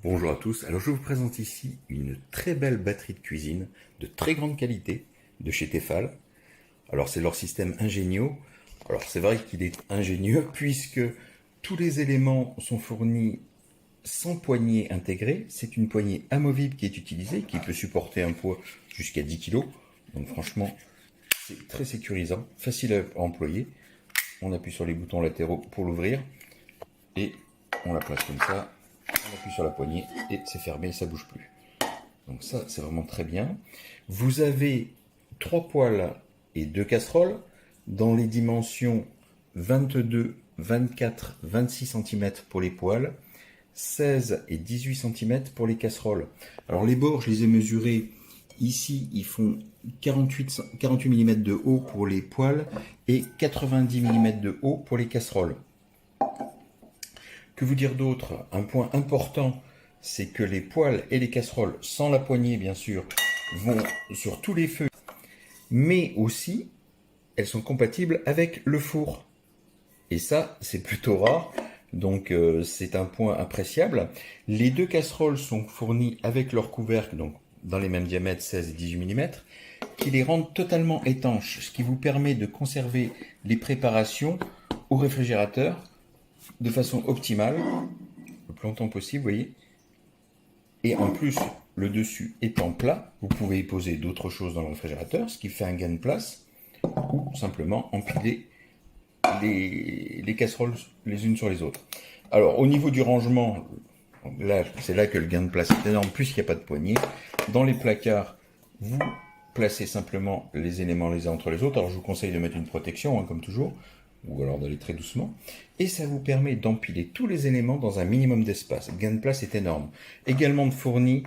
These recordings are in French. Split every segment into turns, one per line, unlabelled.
Bonjour à tous, alors je vous présente ici une très belle batterie de cuisine de très grande qualité de chez Tefal. Alors c'est leur système Ingenio. Alors c'est vrai qu'il est ingénieux puisque tous les éléments sont fournis sans poignée intégrée. C'est une poignée amovible qui est utilisée, qui peut supporter un poids jusqu'à 10 kg. Donc franchement, c'est très sécurisant, facile à employer. On appuie sur les boutons latéraux pour l'ouvrir et on la place comme ça. On appuie sur la poignée et c'est fermé, ça bouge plus. Donc ça, c'est vraiment très bien. Vous avez 3 poêles et 2 casseroles dans les dimensions 22, 24, 26 cm pour les poêles, 16 et 18 cm pour les casseroles. Alors les bords, je les ai mesurés. Ici, ils font 48 mm de haut pour les poêles et 90 mm de haut pour les casseroles. Que vous dire d'autre? Un point important, c'est que les poêles et les casseroles, sans la poignée bien sûr, vont sur tous les feux, mais aussi elles sont compatibles avec le four. Et ça, c'est plutôt rare, donc c'est un point appréciable. Les deux casseroles sont fournies avec leur couvercle, donc dans les mêmes diamètres 16 et 18 mm, qui les rendent totalement étanches, ce qui vous permet de conserver les préparations au réfrigérateur de façon optimale, le plus longtemps possible, vous voyez. Et en plus, le dessus étant plat, vous pouvez y poser d'autres choses dans le réfrigérateur, ce qui fait un gain de place, ou simplement empiler les casseroles les unes sur les autres. Alors, au niveau du rangement, là, c'est là que le gain de place est énorme, puisqu'il n'y a pas de poignée. Dans les placards, vous placez simplement les éléments les uns entre les autres. Alors, je vous conseille de mettre une protection, hein, comme toujours, ou alors d'aller très doucement. Et ça vous permet d'empiler tous les éléments dans un minimum d'espace. Le gain de place est énorme. Également de fourni,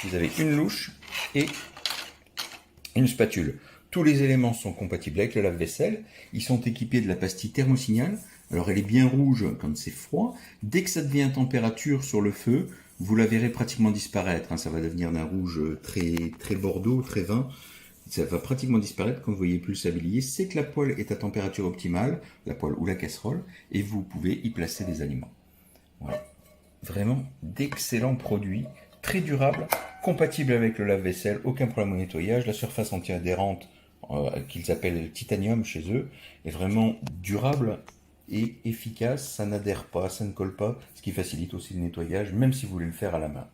vous avez une louche et une spatule. Tous les éléments sont compatibles avec le lave-vaisselle. Ils sont équipés de la pastille thermosignal. Alors elle est bien rouge quand c'est froid. Dès que ça devient température sur le feu, vous la verrez pratiquement disparaître. Ça va devenir d'un rouge très bordeaux, très vin. Ça va pratiquement disparaître quand vous voyez plus le sablier. C'est que la poêle est à température optimale, la poêle ou la casserole, et vous pouvez y placer des aliments. Voilà. Vraiment d'excellents produits, très durables, compatibles avec le lave-vaisselle, aucun problème au nettoyage. La surface anti-adhérente qu'ils appellent titanium chez eux est vraiment durable et efficace. Ça n'adhère pas, ça ne colle pas, ce qui facilite aussi le nettoyage, même si vous voulez le faire à la main.